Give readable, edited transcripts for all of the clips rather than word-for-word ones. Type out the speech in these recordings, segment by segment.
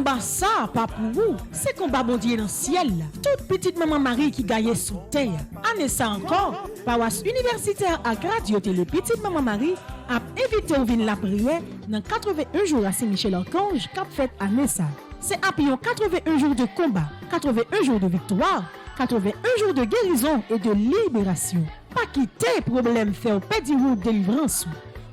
combat ça, pas pour vous. C'est combat bon Dieu dans le ciel. Toute petite maman Marie qui gagne sous terre. Année ça encore, paroisse universitaire à Radio Télé Petite Maman Marie a invité au vin la prière dans 81 jours à Saint-Michel-Archange qu'a fait année ça. C'est après 81 jours de combat, 81 jours de victoire, 81 jours de guérison et de libération. Pas quitter problème faire pédi route délivrance.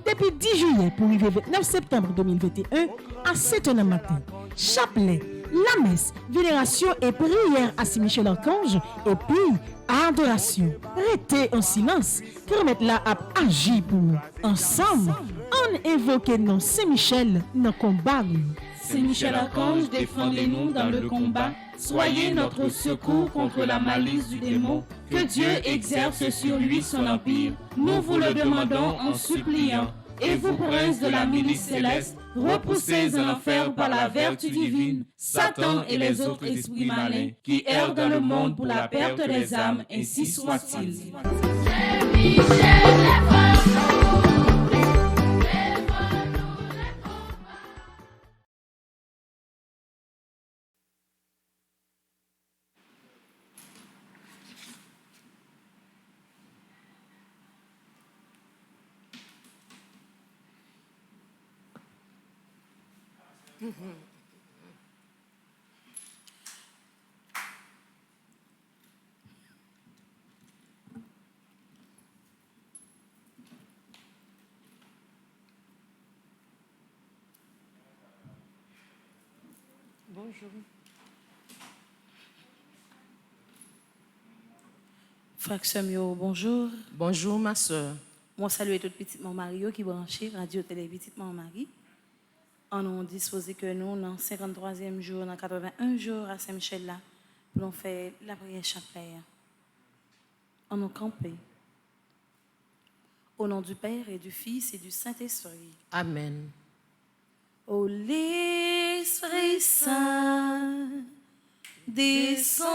Depuis 10 juillet pour arriver 29 septembre 2021 à 7h du matin. Chapelet, la messe, vénération et prière à Saint-Michel-Archange et puis adoration. Restez en silence, permettre là à agir pour nous. Ensemble, on invoque non Saint-Michel dans le combat. Saint-Michel-Archange, défendez-nous dans le combat. Soyez notre secours contre la malice du démon. Que Dieu exerce sur lui son empire. Nous vous le demandons en suppliant. Et vous, princes de la milice céleste, repoussez en enfer par la vertu divine Satan et les autres esprits malins qui errent dans le monde pour la perte des âmes, ainsi soit-il. Bonjour. Frère Samuel, bonjour. Bonjour ma soeur. Moi salue toute petite maman Mario qui branché Radio Télé Petite Maman Marie. On a disposé que nous, dans le 53e jour, dans 81 jours à Saint-Michel là, pour nous faire la prière chapelet. On a campé. Au nom du Père et du Fils et du Saint-Esprit. Amen. Ô l'Esprit Saint, descends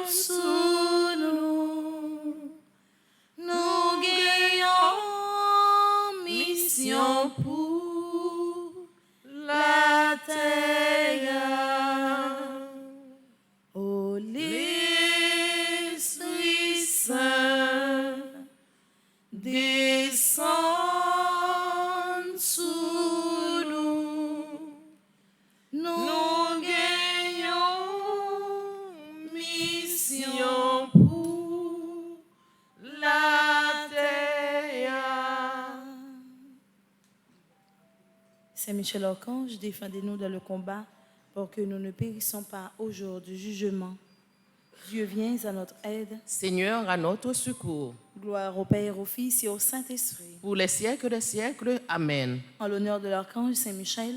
sur nous. Nous gagnons mission pour la terre. Ô l'Esprit Saint, descends sur nous. Nous gagnons mission pour la terre. Saint-Michel-Archange, défendez-nous dans le combat pour que nous ne périssons pas au jour du jugement. Dieu vient à notre aide. Seigneur, à notre secours. Gloire au Père, au Fils et au Saint-Esprit. Pour les siècles des siècles. Amen. En l'honneur de l'archange Saint-Michel,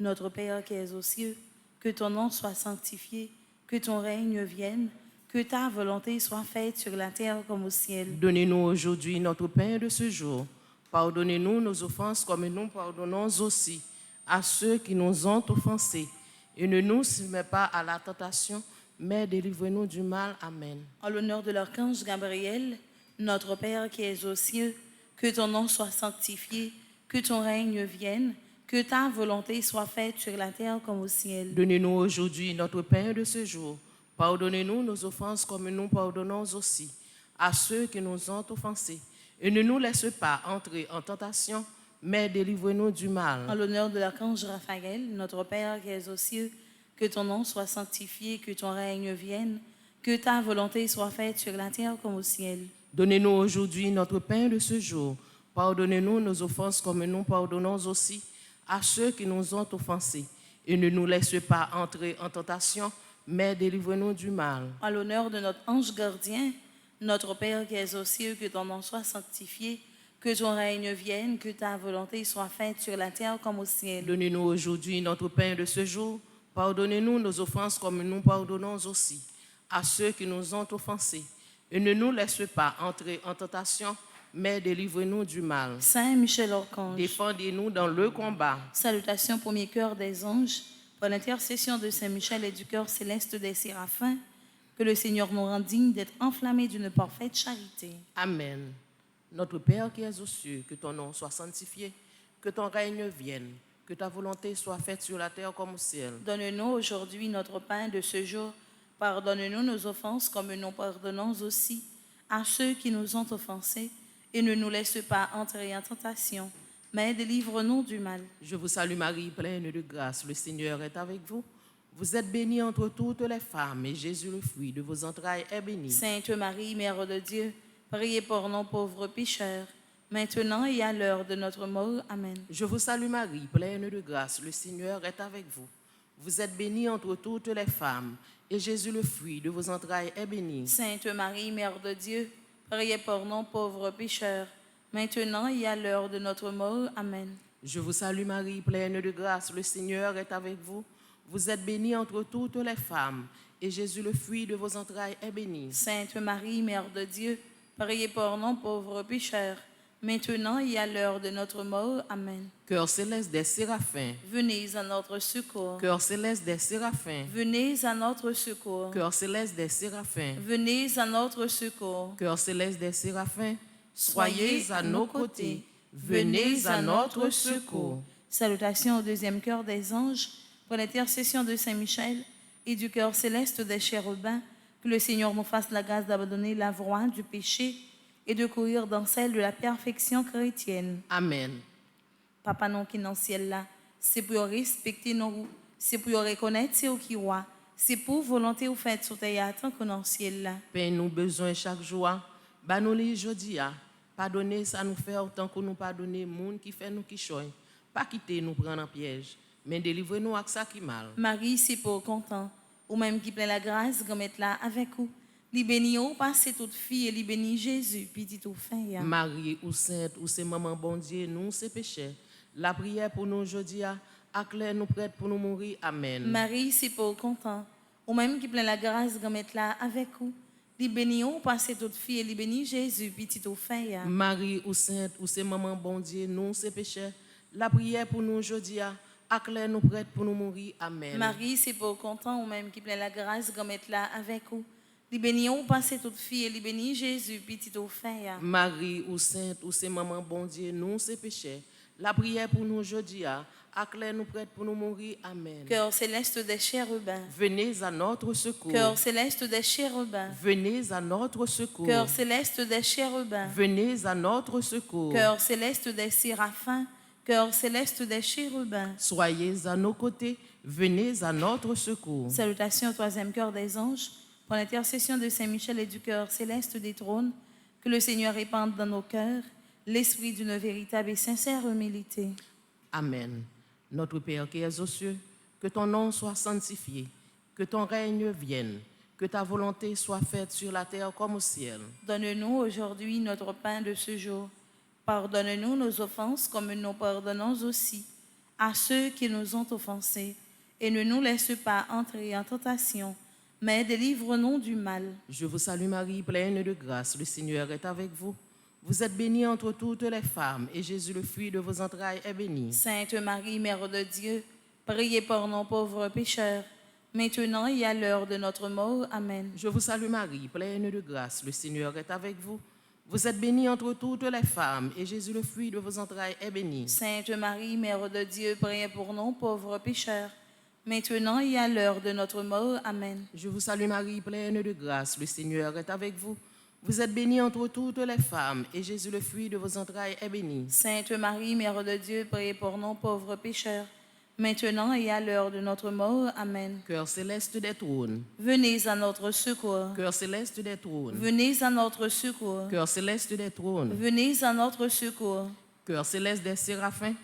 notre Père qui es aux cieux, que ton nom soit sanctifié, que ton règne vienne, que ta volonté soit faite sur la terre comme au ciel. Donnez-nous aujourd'hui notre pain de ce jour. Pardonnez-nous nos offenses comme nous pardonnons aussi à ceux qui nous ont offensés. Et ne nous soumets pas à la tentation, mais délivrez-nous du mal. Amen. En l'honneur de l'archange Gabriel, notre Père qui es aux cieux, que ton nom soit sanctifié, que ton règne vienne, que ta volonté soit faite sur la terre comme au ciel. Donnez-nous aujourd'hui notre pain de ce jour. Pardonnez-nous nos offenses comme nous pardonnons aussi à ceux qui nous ont offensés. Et ne nous laisse pas entrer en tentation, mais délivrez-nous du mal. En l'honneur de l'archange Raphaël, notre Père qui es aux cieux, que ton nom soit sanctifié, que ton règne vienne, que ta volonté soit faite sur la terre comme au ciel. Donnez-nous aujourd'hui notre pain de ce jour. Pardonnez-nous nos offenses comme nous pardonnons aussi à ceux qui nous ont offensés. Et ne nous laisse pas entrer en tentation, mais délivrez-nous du mal. En l'honneur de notre ange gardien, notre Père qui es aux cieux, que ton nom soit sanctifié, que ton règne vienne, que ta volonté soit faite sur la terre comme au ciel. Donnez-nous aujourd'hui notre pain de ce jour. Pardonnez-nous nos offenses comme nous pardonnons aussi à ceux qui nous ont offensés. Et ne nous laisse pas entrer en tentation, mais délivrez-nous du mal. Saint Michel-Archange, défendez-nous dans le combat. Salutations, premier cœur des anges, par l'intercession de Saint Michel et du cœur céleste des séraphins, que le Seigneur nous rende dignes d'être enflammés d'une parfaite charité. Amen. Notre Père qui es aux cieux, que ton nom soit sanctifié, que ton règne vienne, que ta volonté soit faite sur la terre comme au ciel. Donne-nous aujourd'hui notre pain de ce jour. Pardonne-nous nos offenses comme nous pardonnons aussi à ceux qui nous ont offensés. Et ne nous laisse pas entrer en tentation, mais délivre-nous du mal. Je vous salue Marie, pleine de grâce, le Seigneur est avec vous. Vous êtes bénie entre toutes les femmes, et Jésus, le fruit de vos entrailles, est béni. Sainte Marie, Mère de Dieu, priez pour nous pauvres pécheurs, maintenant et à l'heure de notre mort. Amen. Je vous salue Marie, pleine de grâce, le Seigneur est avec vous. Vous êtes bénie entre toutes les femmes, et Jésus, le fruit de vos entrailles, est béni. Sainte Marie, Mère de Dieu, priez pour nous pauvres pécheurs, maintenant et à l'heure de notre mort. Amen. Je vous salue Marie, pleine de grâce, le Seigneur est avec vous. Vous êtes bénie entre toutes les femmes, et Jésus, le fruit de vos entrailles, est béni. Sainte Marie, Mère de Dieu, priez pour nous pauvres pécheurs, maintenant et à l'heure de notre mort. Amen. Cœur céleste des séraphins, Venez à notre secours. cœur céleste des séraphins, Venez à notre secours. cœur céleste des séraphins, Venez à notre secours. cœur céleste des séraphins, soyez à nos côtés, venez à notre secours. Salutations au deuxième cœur des anges, pour l'intercession de Saint Michel et du cœur céleste des chérubins, que le Seigneur nous fasse la grâce d'abandonner la voie du péché et de courir dans celle de la perfection chrétienne. Amen. Papa non qui est dans le ciel là, c'est pour respecter nos, c'est pour reconnaître c'est au qui roi, c'est pour volonté ou fait sur terre tant qu'on dans le ciel là. Paix nous besoin chaque jour, bah nous les jodi a, pardonner ça nous fait autant que nous pardonner monde qui fait nous qui choy, pas quitter nous prendre en piège, mais délivrer-nous avec ça qui mal. Marie, c'est pour content, ou même qui plein la grâce, comme être là avec vous. Li béni ou passe toute fille et li béni Jésus, petit ou fin. Marie ou sainte ou c'est maman bon Dieu, nous c'est péché. La prière pour nous aujourd'hui a, clair nous prête pour nous mourir. Amen. Marie, c'est pour content, ou même qui plein la grâce, comme être là avec vous. Li béni ou passe toute fille et li béni Jésus, petit ou fin. Marie ou sainte ou c'est maman bon Dieu, nous c'est péché. La prière pour nous aujourd'hui a, clair nous prête pour nous mourir. Amen. Marie, c'est pour content, ou même qui plein la grâce, comme être là avec vous. Li béni ou passe toute fille et li béni Jésus, petit ou fin. Marie ou sainte ou c'est maman bon Dieu, nous c'est péché. La prière pour nous aujourd'hui a, clair nous prête pour nous mourir. Amen. Cœur céleste des chérubins. Venez à notre secours. Cœur céleste des chérubins. Venez à notre secours. Cœur céleste des chérubins. Venez à notre secours. Cœur céleste des séraphins. Cœur céleste des chérubins. Soyez à nos côtés. Venez à notre secours. Salutations au troisième cœur des anges. Pour l'intercession de Saint Michel et du cœur céleste des trônes, que le Seigneur répande dans nos cœurs l'esprit d'une véritable et sincère humilité. Amen. Notre Père qui es aux cieux, que ton nom soit sanctifié, que ton règne vienne, que ta volonté soit faite sur la terre comme au ciel. Donne-nous aujourd'hui notre pain de ce jour. Pardonne-nous nos offenses comme nous pardonnons aussi à ceux qui nous ont offensés. Et ne nous laisse pas entrer en tentation, mais délivre-nous du mal. Je vous salue Marie, pleine de grâce, le Seigneur est avec vous. Vous êtes bénie entre toutes les femmes, et Jésus, le fruit de vos entrailles, est béni. Sainte Marie, Mère de Dieu, priez pour nos pauvres pécheurs, maintenant et à l'heure de notre mort. Amen. Je vous salue Marie, pleine de grâce, le Seigneur est avec vous. Vous êtes bénie entre toutes les femmes, et Jésus, le fruit de vos entrailles, est béni. Sainte Marie, Mère de Dieu, priez pour nos pauvres pécheurs, maintenant et à l'heure de notre mort. Amen. Je vous salue Marie, pleine de grâce, le Seigneur est avec vous. Vous êtes bénie entre toutes les femmes, et Jésus, le fruit de vos entrailles, est béni. Sainte Marie, Mère de Dieu, priez pour nos pauvres pécheurs, maintenant et à l'heure de notre mort. Amen. Cœur céleste des trônes, Venez à notre secours. cœur céleste des trônes, Venez à notre secours. cœur céleste des trônes, Venez à notre secours. cœur céleste des séraphins,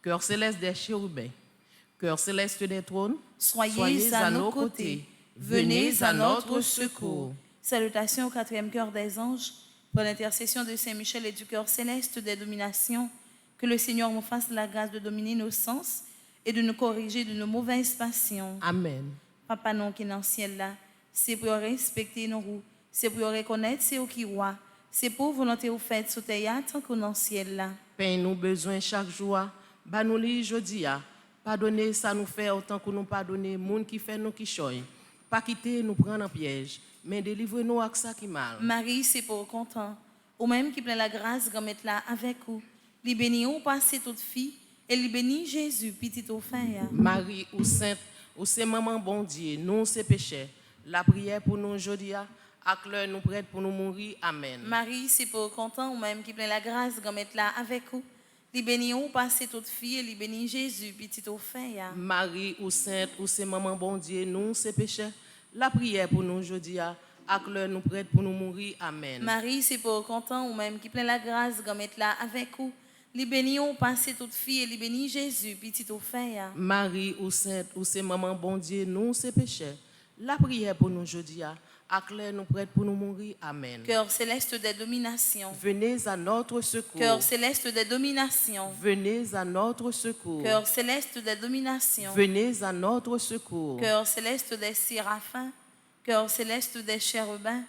cœur céleste des chérubins, cœur céleste des trônes, Soyez à nos côtés. Venez à notre secours. Salutations au quatrième cœur des anges, pour l'intercession de Saint Michel et du cœur céleste des dominations, que le Seigneur nous fasse la grâce de dominer nos sens et de nous corriger de nos mauvaises passions. Amen. Papa non qui est dans le ciel là, c'est pour respecter nos roues, c'est pour reconnaître c'est au qui roi, c'est pour volonté ou fait sous terre tant qu'on dans le ciel là. Pain nous besoin chaque jour, bah nous li jodi a, pardonner ça nous fait autant que nous pardonner monde qui fait nous qui choy. Pas quitter nous prendre en piège, mais délivre-nous avec ça qui mal. Marie, c'est pour content, ou même qui plein la grâce comme être là avec vous. Li béni ou passe toute fille, et li béni Jésus, petit au fin. Marie ou sainte, ou c'est maman bon Dieu, nous c'est péchés. La prière pour nous aujourd'hui, à l'heure nous prête pour nous mourir. Amen. Marie, c'est pour content ou même qui plein la grâce, comme être là avec vous. Li béni ou passez toute fille, li béni Jésus, petit au fin. Marie ou sainte, ou c'est maman bon Dieu, nous c'est péchés. La prière pour nous aujourd'hui, à l'heure nous prête pour nous mourir. Amen. Marie, c'est pour content ou même qui plein la grâce, comme être là avec vous. Li béni ou passez toute fille, li béni Jésus, petit au fin. Marie ou sainte, ou c'est maman bon Dieu, nous c'est péchés. La prière pour nous aujourd'hui, à l'heure nous prête pour nous mourir. Amen. Cœur céleste des dominations. Venez à notre secours. Cœur céleste des dominations. Venez à notre secours. Cœur céleste des dominations. Venez à notre secours. Cœur céleste des séraphins. Cœur céleste des chérubins.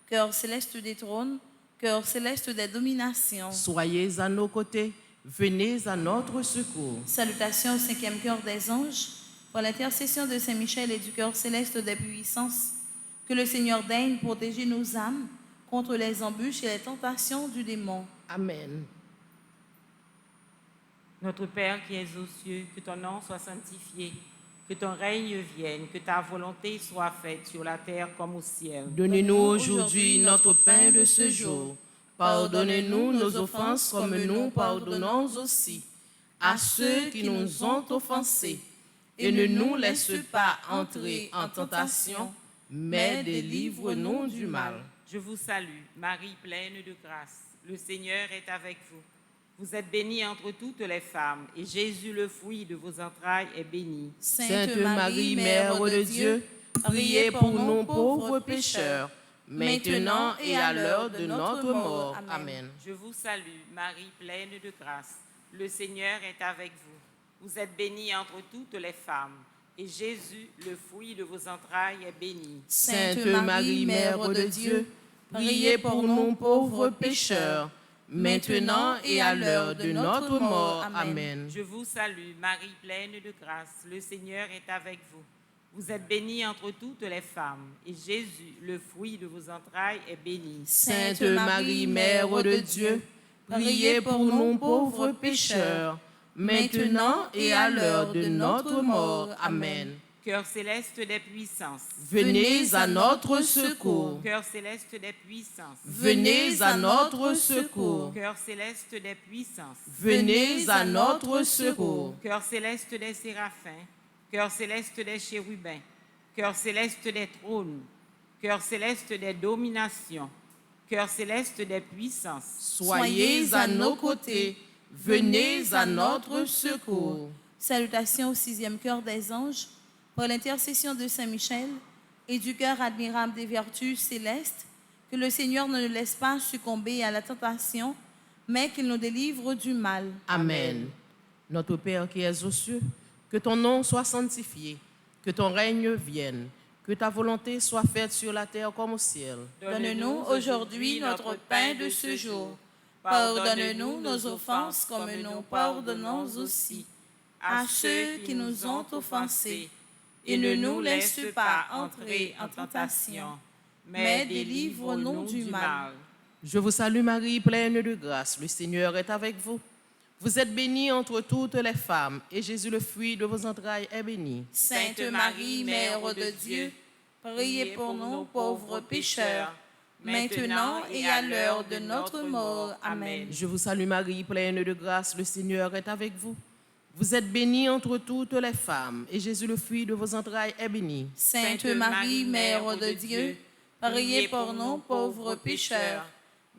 Cœur céleste des trônes. Cœur céleste des dominations. Soyez à nos côtés. Venez à notre secours. Salutations au 5e cœur des anges. Pour l'intercession de Saint-Michel et du cœur céleste des puissances, que le Seigneur daigne protéger nos âmes contre les embûches et les tentations du démon. Amen. Notre Père qui es aux cieux, que ton nom soit sanctifié, que ton règne vienne, que ta volonté soit faite sur la terre comme au ciel. Donnez-nous aujourd'hui notre pain de ce jour. Pardonnez-nous nos offenses comme nous pardonnons aussi à ceux qui nous ont offensés. Et ne nous laisse pas entrer en tentation, mais délivre-nous du mal. Je vous salue, Marie pleine de grâce. Le Seigneur est avec vous. Vous êtes bénie entre toutes les femmes, et Jésus, le fruit de vos entrailles, est béni. Sainte Marie, Mère de Dieu, priez pour nous pauvres pécheurs, maintenant et à l'heure de notre mort. Amen. Je vous salue, Marie pleine de grâce. Le Seigneur est avec vous. Vous êtes bénie entre toutes les femmes, et Jésus, le fruit de vos entrailles, est béni. Sainte Marie, Mère de Dieu, priez pour nous pauvres pécheurs, maintenant et à l'heure de notre mort. Amen. Je vous salue, Marie pleine de grâce. Le Seigneur est avec vous. Vous êtes bénie entre toutes les femmes, et Jésus, le fruit de vos entrailles, est béni. Sainte Marie, Mère de Dieu, priez pour nous pauvres pécheurs, maintenant et à l'heure de notre mort. Amen. Cœur céleste des puissances, venez à notre secours. Cœur céleste des puissances, venez à notre secours. Cœur céleste des puissances, venez à notre secours. Cœur céleste des séraphins, cœur céleste des chérubins, cœur céleste des trônes, cœur céleste des dominations, cœur céleste des puissances, soyez à nos côtés. Venez à notre secours. Salutations au 6e cœur des anges, pour l'intercession de Saint-Michel et du cœur admirable des vertus célestes, que le Seigneur ne nous laisse pas succomber à la tentation, mais qu'il nous délivre du mal. Amen. Notre Père qui es aux cieux, que ton nom soit sanctifié, que ton règne vienne, que ta volonté soit faite sur la terre comme au ciel. Donne-nous aujourd'hui notre pain de ce jour. Pardonne-nous nos offenses comme nous pardonnons aussi à ceux qui nous ont offensés. Et ne nous laisse pas entrer en tentation, mais délivre-nous du mal. Je vous salue Marie, pleine de grâce. Le Seigneur est avec vous. Vous êtes bénie entre toutes les femmes, et Jésus, le fruit de vos entrailles, est béni. Sainte Marie, Mère de Dieu, priez pour nous pauvres pécheurs, maintenant et à l'heure de notre mort. Amen. Je vous salue Marie, pleine de grâce, le Seigneur est avec vous. Vous êtes bénie entre toutes les femmes, et Jésus, le fruit de vos entrailles, est béni. Sainte Marie, Mère de Dieu, priez pour nous pauvres pécheurs,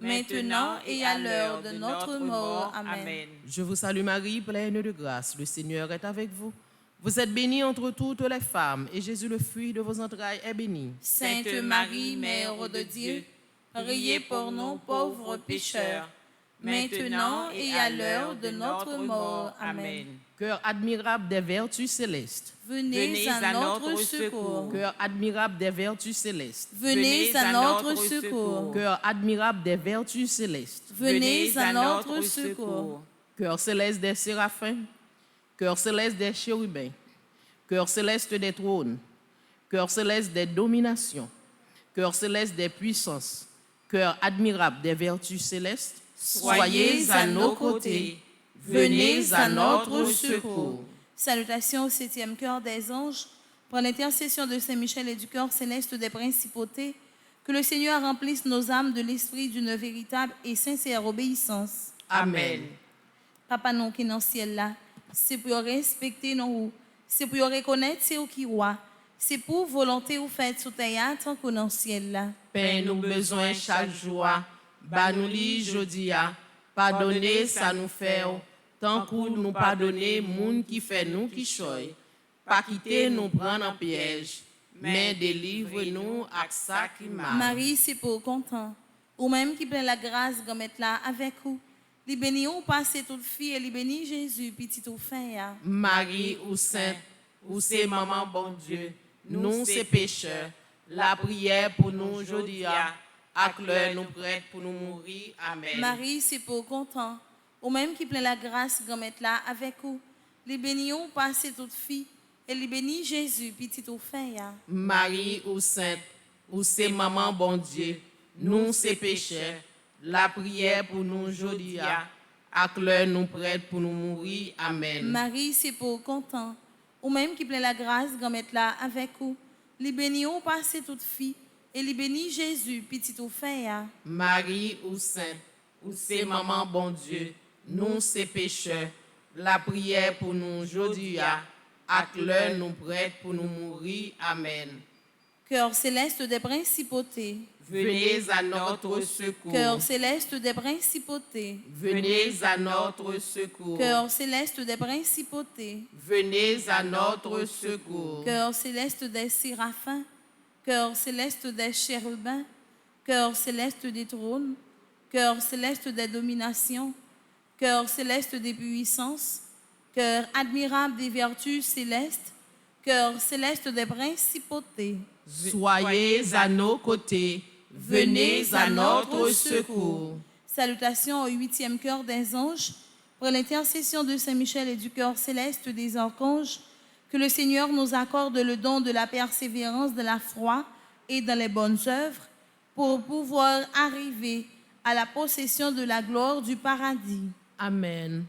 maintenant et à l'heure de notre mort. Amen. Je vous salue Marie, pleine de grâce, le Seigneur est avec vous. Vous êtes bénie entre toutes les femmes, et Jésus, le fruit de vos entrailles, est béni. Sainte Marie, Mère de Dieu, priez pour nous pauvres pécheurs, maintenant et à l'heure de notre mort. Amen. Cœur admirable des vertus célestes, venez à notre secours. Cœur admirable des vertus célestes, venez à notre secours. Cœur admirable des vertus célestes, venez à notre secours. Cœur céleste des séraphins, cœur céleste des chérubins, cœur céleste des trônes, cœur céleste des dominations, cœur céleste des puissances, cœur admirable des vertus célestes, soyez à nos côtés. venez à notre secours. Salutations au 7e cœur des anges, par l'intercession de Saint-Michel et du cœur céleste des principautés, que le Seigneur remplisse nos âmes de l'esprit d'une véritable et sincère obéissance. Amen. Papa non qui est dans le ciel là, c'est pour respecter nous, c'est pour reconnaître c'est où qui roi, c'est pour volonté ou faites sous terre tant qu'on dans le ciel là. Paix nous besoin chaque jour, bah nous li jodia, pardonnez ça nous fait, tant que nous pardonner moun qui fait nous qui choy, pas quitter nous prendre en piège, mais délivre-nous à ça qui mal. Marie, c'est pour content, ou même qui plein la grâce comme être là avec vous. Li béni ou passé toute fille et li béni Jésus, petit ou fin. Marie ou sainte, ou c'est maman bon Dieu, nous c'est pécheurs, la prière pour nous aujourd'hui, à l'heure nous prête pour nous mourir. Amen. Marie, c'est pour content, ou même qui plein la grâce comme être là avec vous. Li béni ou passé toute fille et li béni Jésus, petit ou fin. Marie ou sainte, ou c'est maman bon Dieu, nous c'est pécheurs, la prière pour nous aujourd'hui, à l'heure nous prête pour nous mourir. Amen. Marie, c'est pour content, ou même qui plein la grâce comme être là avec vous. Li béni ou passé toute fille et li béni Jésus, petit ou fin. Marie ou sainte, ou c'est maman bon Dieu, nous c'est pécheurs, la prière pour nous aujourd'hui, à l'heure nous prête pour nous mourir. Amen. Cœur céleste des principautés, Venez à notre secours. cœur céleste des principautés, Venez à notre secours. cœur céleste des principautés, Venez à notre secours. cœur céleste des séraphins, cœur céleste des chérubins, cœur céleste des trônes, cœur céleste des dominations, cœur céleste des puissances, cœur admirable des vertus célestes, cœur céleste des principautés. Soyez à nos côtés. Venez à notre secours. Salutations au 8e cœur des anges, pour l'intercession de Saint-Michel et du cœur céleste des archanges, que le Seigneur nous accorde le don de la persévérance, de la foi et dans les bonnes œuvres, pour pouvoir arriver à la possession de la gloire du paradis. Amen.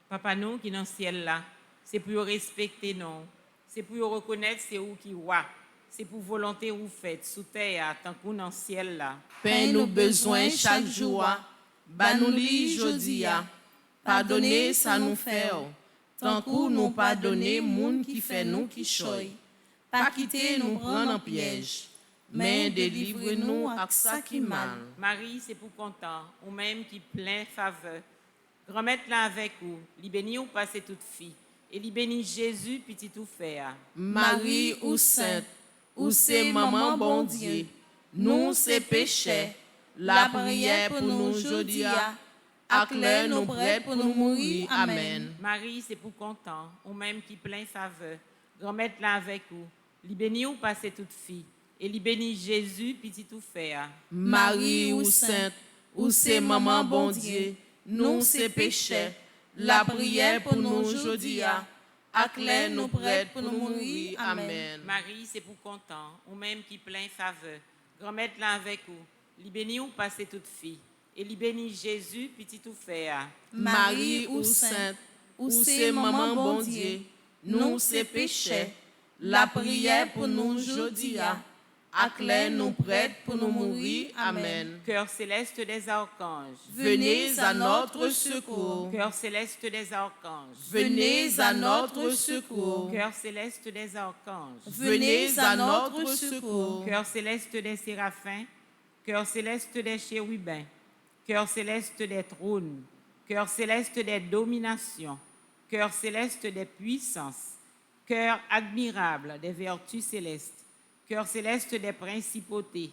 Papa nous qui est dans le ciel là, c'est pour respecter nous, c'est pour reconnaître c'est où qui roi, c'est pour volonté ou faites sous terre tant qu'on dans le ciel là. Paix nous besoin chaque jour, bah nous li jodia, pardonnez ça nous fait, tant que nous pardonner moun qui fait nous qui choy, pas quitter nous prendre en piège, mais délivre-nous à ça qui mal. Marie, c'est pour content, ou même qui plein faveur. Grand-mère là avec vous, li béni ou passez toute fille, et li béni Jésus, petit ou fait. Marie ou sainte, ou c'est maman bon Dieu, nous c'est péchés, la prière pour nous aujourd'hui, à l'heure nous prête pour nous mourir. Amen. Marie, c'est pour content, ou même qui plein faveur. Grand-mère là avec vous, li béni ou passez toute fille, et li béni Jésus, petit ou fait. Marie ou sainte, ou c'est maman bon Dieu, nous c'est péchés, la prière pour nous aujourd'hui, à l'heure nous prête pour nous mourir. Amen. Marie, c'est pour content, ou même qui plein faveur. Grand-mère là avec vous, li béni ou passez toute fille, et li béni Jésus, petit ou fait. Marie ou sainte, ou c'est maman bon Dieu, nous c'est péchés, la prière pour nous aujourd'hui, à l'heure nous prête pour nous mourir. Amen. Cœur céleste des archanges, Venez à notre secours. cœur céleste des archanges, Venez à notre secours. cœur céleste des archanges, Venez à notre secours. cœur céleste des séraphins, cœur céleste des chérubins, cœur céleste des trônes, cœur céleste des dominations, cœur céleste des puissances, cœur admirable des vertus célestes, cœur céleste des principautés,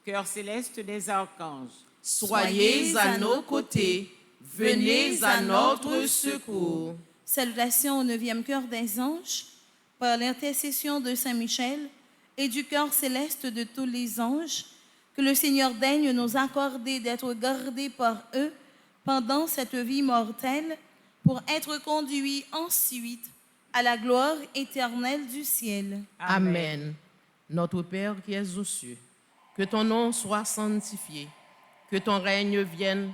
cœur céleste des archanges. Soyez à nos côtés. Venez à notre secours. Salutations au 9e cœur des anges, par l'intercession de Saint-Michel et du cœur céleste de tous les anges, que le Seigneur daigne nous accorder d'être gardés par eux pendant cette vie mortelle, pour être conduits ensuite à la gloire éternelle du ciel. Amen. Notre Père qui es aux cieux, que ton nom soit sanctifié, que ton règne vienne,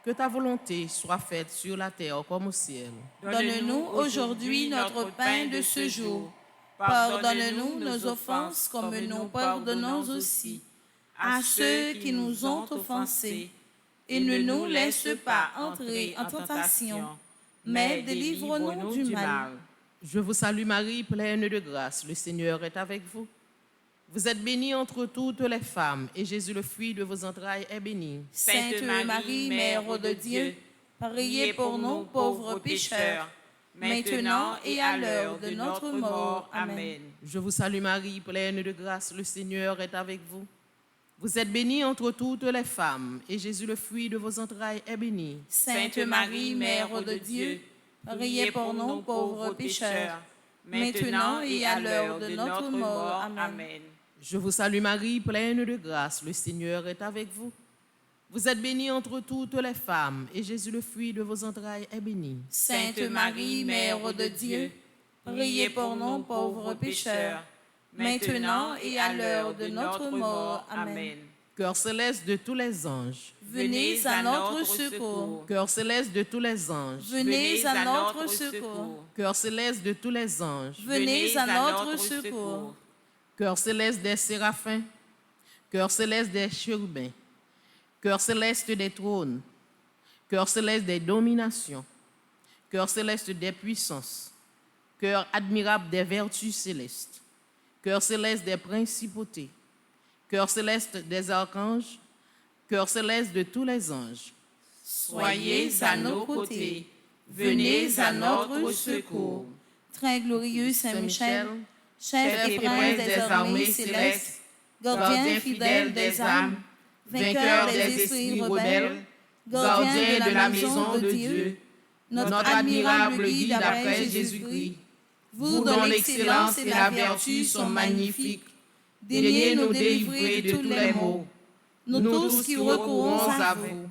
Que ta volonté soit faite sur la terre comme au ciel. Donne-nous aujourd'hui notre pain de ce jour. Pardonne-nous nos offenses comme nous pardonnons aussi à ceux qui nous ont offensés. Et ne nous laisse pas entrer en tentation, mais délivre-nous du mal. Je vous salue Marie, pleine de grâce, le Seigneur est avec vous. Vous êtes bénie entre toutes les femmes, et Jésus, le fruit de vos entrailles, est béni. Sainte Marie, Mère de Dieu, priez pour nous pauvres pécheurs, maintenant et à l'heure de notre mort. Amen. Je vous salue Marie, pleine de grâce, le Seigneur est avec vous. Vous êtes bénie entre toutes les femmes, et Jésus, le fruit de vos entrailles, est béni. Sainte Marie, Mère de Dieu, priez pour nous pauvres pécheurs, maintenant et à l'heure de notre mort. Amen. Je vous salue Marie, pleine de grâce, le Seigneur est avec vous. Vous êtes bénie entre toutes les femmes, et Jésus, le fruit de vos entrailles, est béni. Sainte Marie, Mère de Dieu, priez pour nous pauvres pécheurs, maintenant et à l'heure de notre mort. Amen. Cœur céleste de tous les anges, venez à notre secours. Cœur céleste de tous les anges, Venez à notre secours. Cœur céleste de tous les anges, Venez à notre secours. Cœur céleste des séraphins, cœur céleste des chérubins, cœur céleste des trônes, cœur céleste des dominations, cœur céleste des puissances, cœur admirable des vertus célestes, cœur céleste des principautés, cœur céleste des archanges, cœur céleste de tous les anges. Soyez à nos côtés, venez à notre secours. Très glorieux Saint-Michel, chef et prince des armées célestes, gardien fidèle des âmes, vainqueur des esprits rebelles, gardien de la maison de Dieu, notre admirable guide après Jésus-Christ, vous dont l'excellence et la vertu sont magnifiques, daignez nous délivrer de tous les maux. Nous tous qui recourons à vous,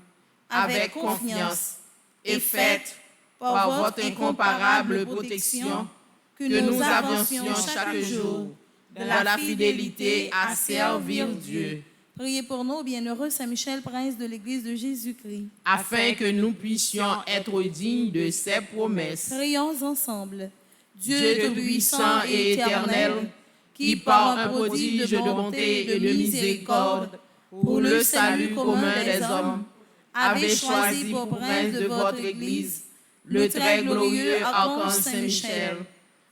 avec confiance, et faites, par votre incomparable protection, que nous avancions chaque jour de la fidélité à servir Dieu. Priez pour nous, bienheureux Saint-Michel, prince de l'Église de Jésus-Christ, afin que nous puissions être dignes de ses promesses. Prions ensemble. Dieu tout-puissant et éternel, qui par un prodige de bonté et de miséricorde, pour le salut commun des hommes, avez choisi pour prince de votre Église le très glorieux archange Saint-Michel.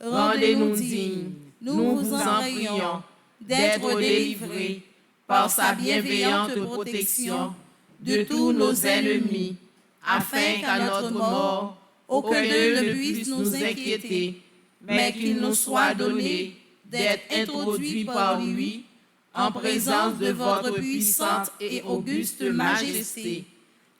Rendez-nous dignes, nous vous en prions, d'être délivrés par sa bienveillante protection de tous nos ennemis, afin qu'à notre mort, aucun d'eux ne puisse nous inquiéter, mais qu'il nous soit donné d'être introduits par lui en présence de votre puissante et auguste majesté,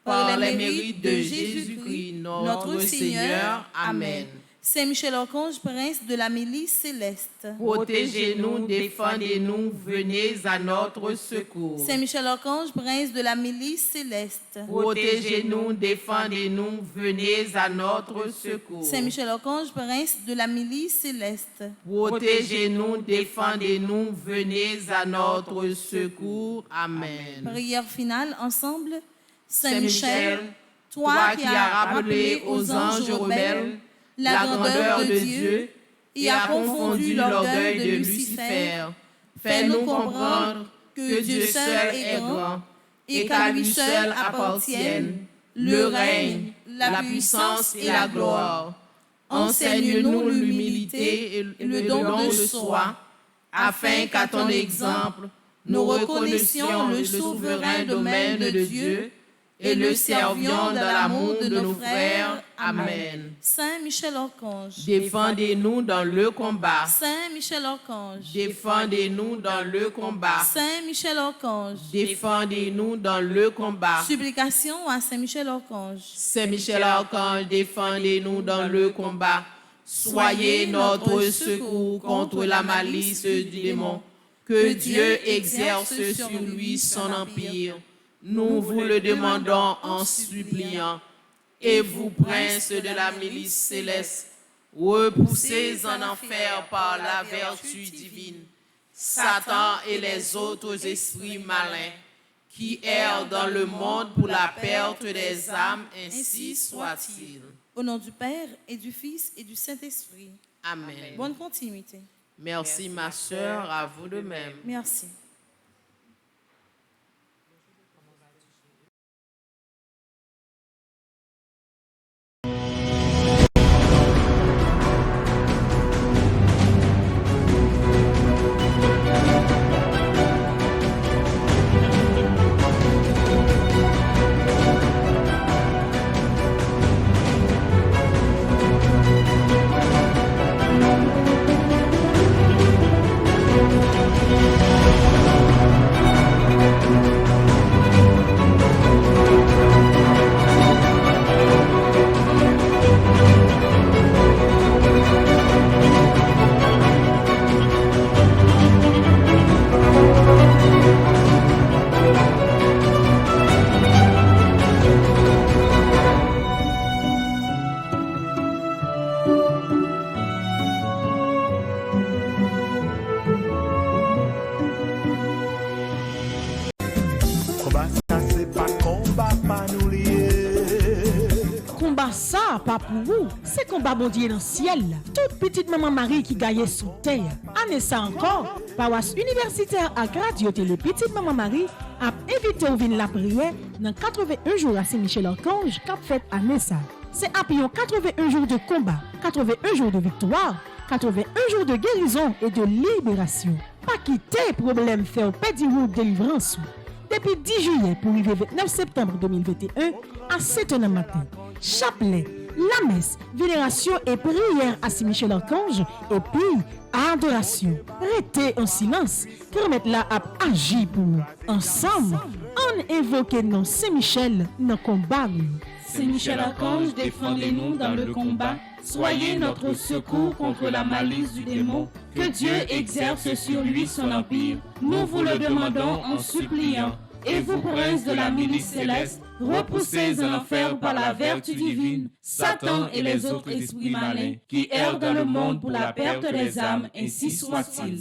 par les mérites de Jésus-Christ, notre Seigneur. Amen. Saint Michel Archange, prince de la milice céleste, protégez-nous, défendez-nous, venez à notre secours. Saint Michel Archange, prince de la milice céleste, protégez-nous, défendez-nous, venez à notre secours. Saint Michel Archange, prince de la milice céleste, protégez-nous, défendez-nous, venez à notre secours. Amen. Prière finale ensemble. Saint Michel, toi qui as rappelé aux anges rebelles la grandeur de Dieu et a confondu l'orgueil de Lucifer, fais-nous comprendre que Dieu seul est grand et qu'à lui seul appartiennent le règne, la puissance et la gloire. Enseigne-nous l'humilité et le don de soi, afin qu'à ton exemple, nous reconnaissions le souverain domaine de Dieu et le servions dans l'amour de nos frères. Amen. Saint Michel Archange, défendez-nous dans le combat. Saint Michel Archange, défendez-nous dans le combat. Saint Michel Archange, défendez-nous dans le combat. Supplication à Saint Michel Archange. Saint Michel Archange, défendez-nous dans le combat. Soyez notre secours contre la malice du démon. Que Dieu exerce sur lui son empire. Nous vous le demandons en suppliant. Et vous, princes de la milice céleste, repoussés en enfer par la vertu divine, Satan et les autres esprits malins qui errent dans le monde pour la perte des âmes, ainsi soit-il. Au nom du Père et du Fils et du Saint-Esprit. Amen. Bonne continuité. Merci ma sœur, à vous de même. Merci. Combat ça, pas pour vous. C'est combat bon Dieu dans le ciel. Toute petite maman Marie qui gagne sous terre. Année ça encore, paroisse universitaire à Radio Télé Petite Maman Marie a invité au vin la prière dans 81 jours à Saint-Michel-Archange qu'a fait année ça. C'est après 81 jours de combat, 81 jours de victoire, 81 jours de guérison et de libération. Pas quitter problème faire pédi route délivrance. Depuis 10 juillet pour arriver 29 septembre 2021 à 7h du matin. Chapelet, la messe, vénération et prière à Saint-Michel-Archange et puis adoration. Restez en silence, permettre la à agir pour nous. Ensemble, on invoque non Saint-Michel dans le combat. Saint-Michel-Archange, défendez-nous dans le combat. Soyez notre secours contre la malice du démon. Que Dieu exerce sur lui son empire. Nous vous le demandons en suppliant. Et vous, princes de la milice céleste, repoussez en enfer par la vertu divine Satan et les autres esprits malins qui errent dans le monde pour la perte des âmes, ainsi soit-il.